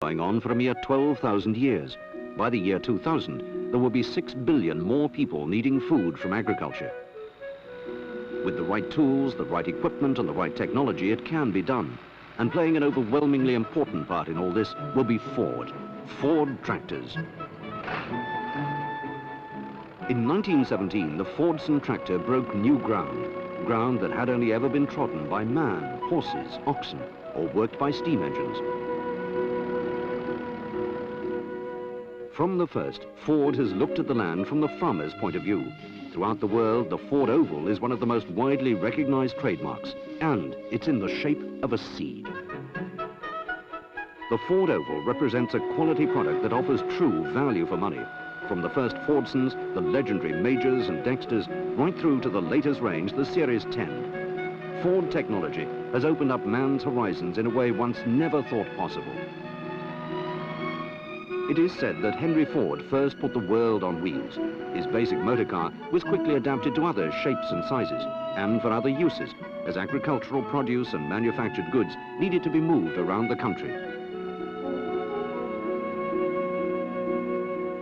Going on for a mere 12,000 years. By the year 2000, there will be 6 billion more people needing food from agriculture. With the right tools, the right equipment and the right technology, it can be done. And playing an overwhelmingly important part in all this will be Ford. Ford tractors. In 1917, the Fordson tractor broke new ground that had only ever been trodden by man, horses, oxen, or worked by steam engines. From the first, Ford has looked at the land from the farmer's point of view. Throughout the world, the Ford oval is one of the most widely recognized trademarks, and it's in the shape of a seed. The Ford oval represents a quality product that offers true value for money. From the first Fordsons, the legendary Majors and Dexters, right through to the latest range, the Series 10. Ford technology has opened up man's horizons in a way once never thought possible. It is said that Henry Ford first put the world on wheels. His basic motor car was quickly adapted to other shapes and sizes, and for other uses, as agricultural produce and manufactured goods needed to be moved around the country.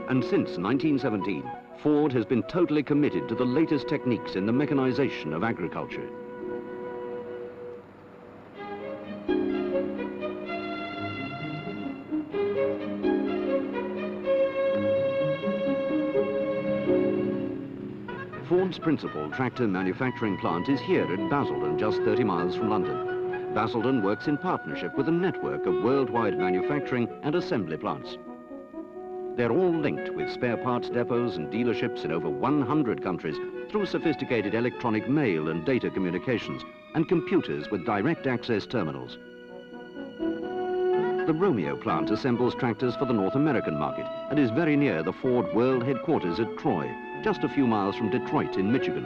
And since 1917, Ford has been totally committed to the latest techniques in the mechanization of agriculture. Ford's principal tractor manufacturing plant is here at Basildon, just 30 miles from London. Basildon works in partnership with a network of worldwide manufacturing and assembly plants. They're all linked with spare parts depots and dealerships in over 100 countries through sophisticated electronic mail and data communications and computers with direct access terminals. The Romeo plant assembles tractors for the North American market and is very near the Ford World Headquarters at Troy, just a few miles from Detroit in Michigan.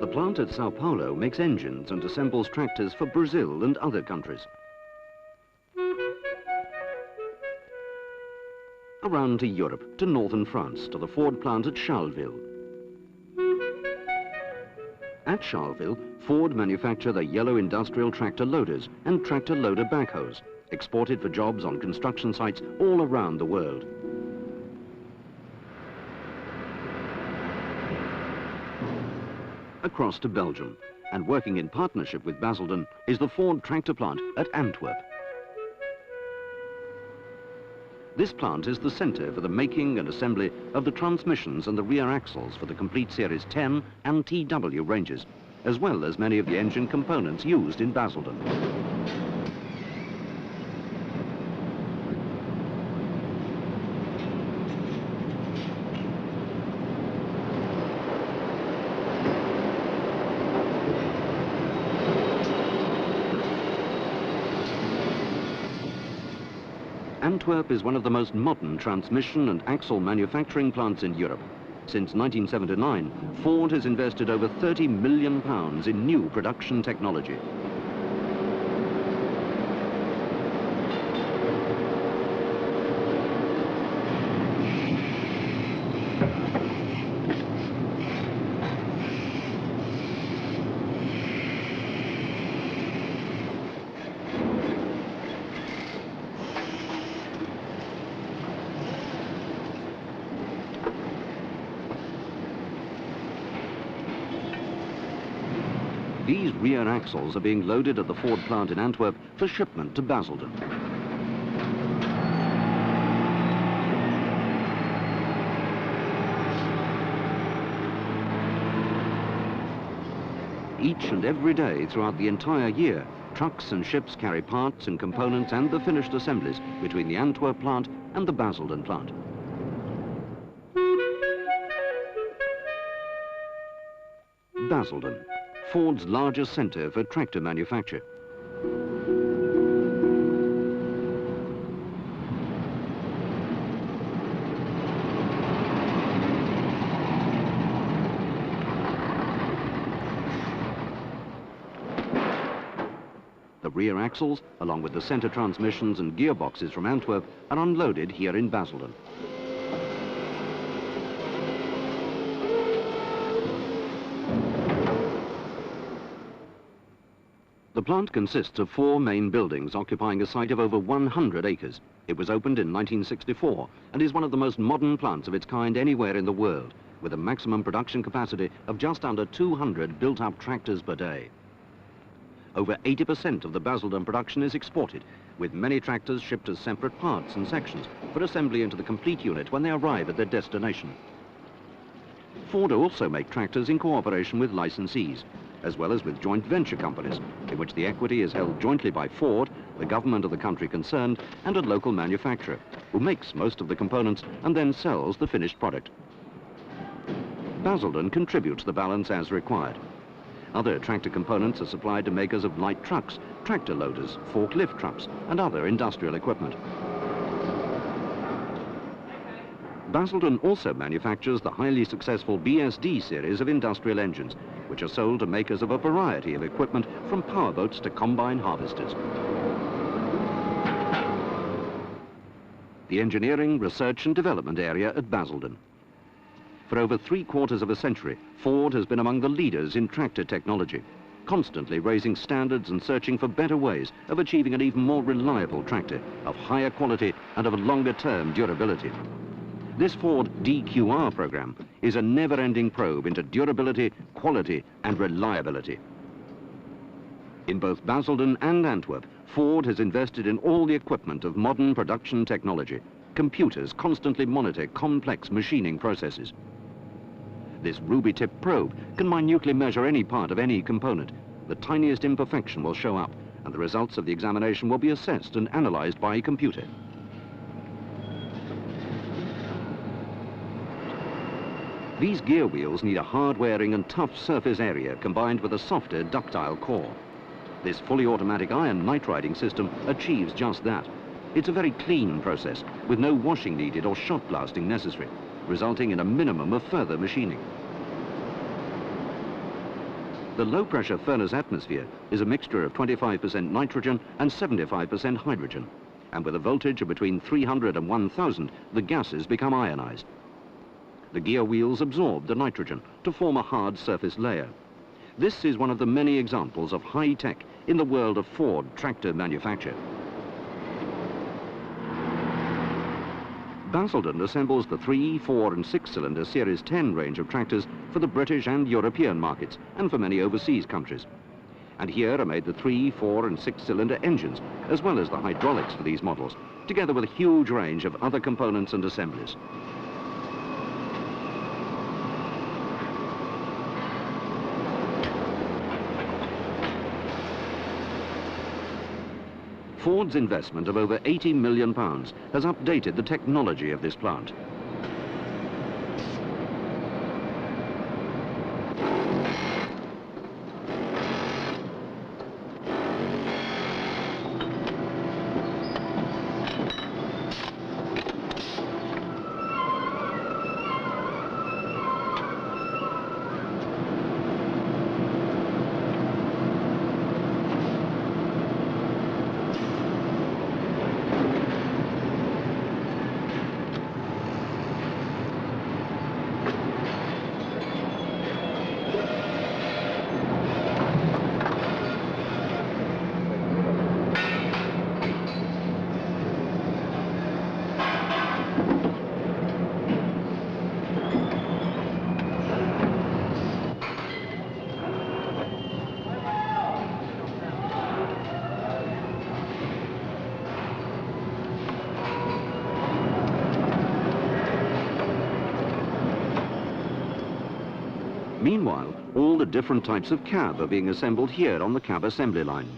The plant at Sao Paulo makes engines and assembles tractors for Brazil and other countries. Around to Europe, to northern France, to the Ford plant at Charleville. At Charleville, Ford manufacture the yellow industrial tractor loaders and tractor loader backhoes, exported for jobs on construction sites all around the world. Across to Belgium, and working in partnership with Basildon, is the Ford tractor plant at Antwerp. This plant is the center for the making and assembly of the transmissions and the rear axles for the complete Series 10 and TW ranges, as well as many of the engine components used in Basildon. Antwerp is one of the most modern transmission and axle manufacturing plants in Europe. Since 1979, Ford has invested over £30 million in new production technology. These rear axles are being loaded at the Ford plant in Antwerp for shipment to Basildon. Each and every day throughout the entire year, trucks and ships carry parts and components and the finished assemblies between the Antwerp plant and the Basildon plant. Basildon, Ford's largest center for tractor manufacture. The rear axles, along with the center transmissions and gearboxes from Antwerp, are unloaded here in Basildon. The plant consists of 4 main buildings occupying a site of over 100 acres. It was opened in 1964 and is one of the most modern plants of its kind anywhere in the world, with a maximum production capacity of just under 200 built-up tractors per day. Over 80% of the Basildon production is exported, with many tractors shipped as separate parts and sections for assembly into the complete unit when they arrive at their destination. Ford also make tractors in cooperation with licensees, as well as with joint venture companies, in which the equity is held jointly by Ford, the government of the country concerned, and a local manufacturer, who makes most of the components and then sells the finished product. Basildon contributes the balance as required. Other tractor components are supplied to makers of light trucks, tractor loaders, forklift trucks, and other industrial equipment. Basildon also manufactures the highly successful BSD series of industrial engines, which are sold to makers of a variety of equipment from powerboats to combine harvesters. The engineering, research and development area at Basildon. For over 3/4 of a century, Ford has been among the leaders in tractor technology, constantly raising standards and searching for better ways of achieving an even more reliable tractor, of higher quality and of longer-term durability. This Ford DQR program is a never-ending probe into durability, quality and reliability. In both Basildon and Antwerp, Ford has invested in all the equipment of modern production technology. Computers constantly monitor complex machining processes. This ruby-tip probe can minutely measure any part of any component. The tiniest imperfection will show up, and the results of the examination will be assessed and analyzed by a computer. These gear wheels need a hard-wearing and tough surface area combined with a softer, ductile core. This fully automatic iron nitriding system achieves just that. It's a very clean process, with no washing needed or shot blasting necessary, resulting in a minimum of further machining. The low-pressure furnace atmosphere is a mixture of 25% nitrogen and 75% hydrogen, and with a voltage of between 300 and 1000, the gases become ionized. The gear wheels absorb the nitrogen to form a hard surface layer. This is one of the many examples of high-tech in the world of Ford tractor manufacture. Basildon assembles the 3, 4 and 6-cylinder Series 10 range of tractors for the British and European markets and for many overseas countries. And here are made the 3, 4 and 6-cylinder engines, as well as the hydraulics for these models, together with a huge range of other components and assemblies. Ford's investment of over £80 million has updated the technology of this plant. Meanwhile, all the different types of cab are being assembled here on the cab assembly line.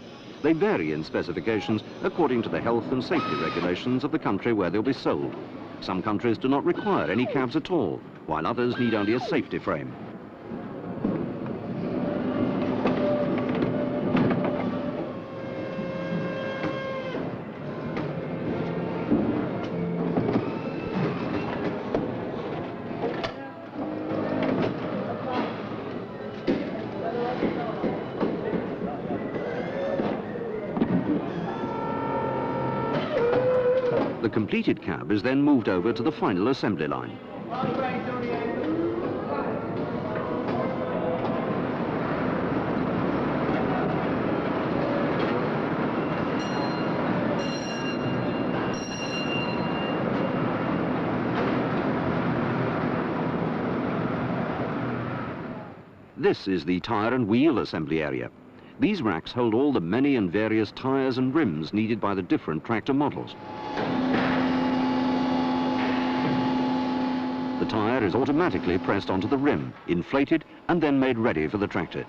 They vary in specifications according to the health and safety regulations of the country where they'll be sold. Some countries do not require any cabs at all, while others need only a safety frame. The completed cab is then moved over to the final assembly line. This is the tyre and wheel assembly area. These racks hold all the many and various tyres and rims needed by the different tractor models. The tyre is automatically pressed onto the rim, inflated, and then made ready for the tractor.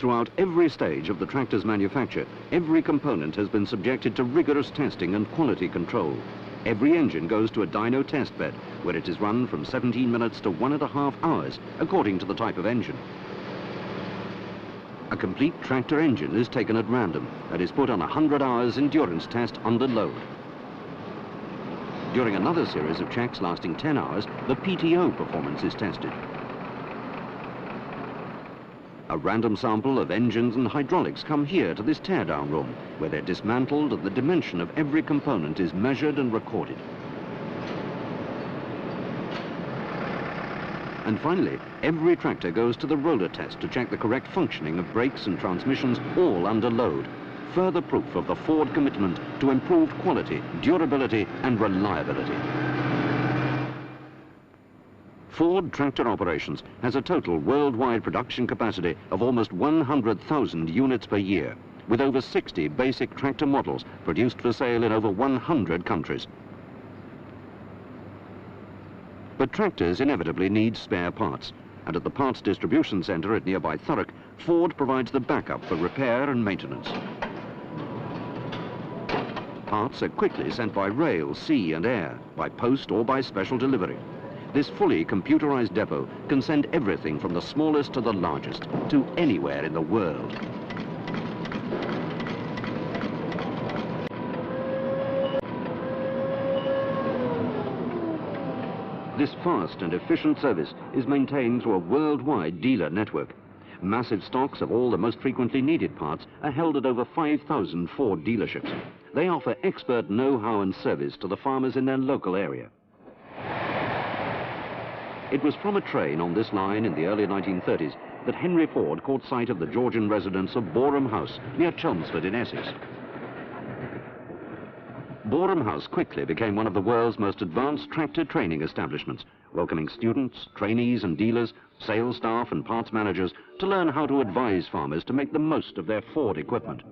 Throughout every stage of the tractor's manufacture, every component has been subjected to rigorous testing and quality control. Every engine goes to a dyno test bed, where it is run from 17 minutes to 1.5 hours, according to the type of engine. A complete tractor engine is taken at random and is put on a 100 hours endurance test under load. During another series of checks lasting 10 hours, the PTO performance is tested. A random sample of engines and hydraulics come here to this teardown room, where they're dismantled and the dimension of every component is measured and recorded. And finally, every tractor goes to the roller test to check the correct functioning of brakes and transmissions, all under load. Further proof of the Ford commitment to improved quality, durability and reliability. Ford Tractor Operations has a total worldwide production capacity of almost 100,000 units per year, with over 60 basic tractor models produced for sale in over 100 countries. But tractors inevitably need spare parts, and at the parts distribution centre at nearby Thurrock, Ford provides the backup for repair and maintenance. Parts are quickly sent by rail, sea and air, by post or by special delivery. This fully computerized depot can send everything from the smallest to the largest, to anywhere in the world. This fast and efficient service is maintained through a worldwide dealer network. Massive stocks of all the most frequently needed parts are held at over 5,000 Ford dealerships. They offer expert know-how and service to the farmers in their local area. It was from a train on this line in the early 1930s that Henry Ford caught sight of the Georgian residence of Boreham House near Chelmsford in Essex. Boreham House quickly became one of the world's most advanced tractor training establishments, welcoming students, trainees and dealers, sales staff and parts managers to learn how to advise farmers to make the most of their Ford equipment.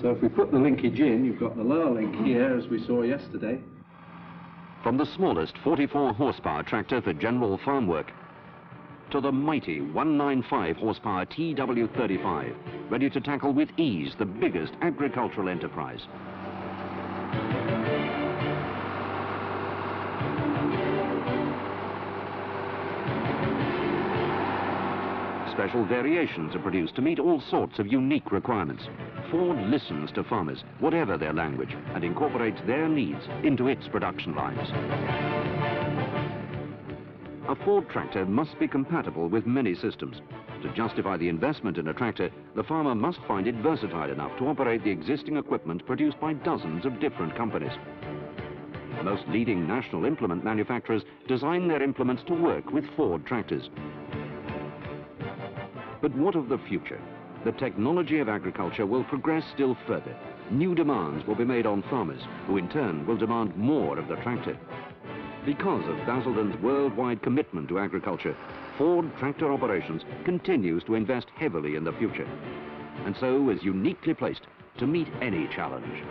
So if we put the linkage in, you've got the lower link here, as we saw yesterday. From the smallest 44 horsepower tractor for general farm work to the mighty 195 horsepower TW35, ready to tackle with ease the biggest agricultural enterprise. Special variations are produced to meet all sorts of unique requirements. Ford listens to farmers, whatever their language, and incorporates their needs into its production lines. A Ford tractor must be compatible with many systems. To justify the investment in a tractor, the farmer must find it versatile enough to operate the existing equipment produced by dozens of different companies. Most leading national implement manufacturers design their implements to work with Ford tractors. But what of the future? The technology of agriculture will progress still further. New demands will be made on farmers, who in turn will demand more of the tractor. Because of Basildon's worldwide commitment to agriculture, Ford Tractor Operations continues to invest heavily in the future, and so is uniquely placed to meet any challenge.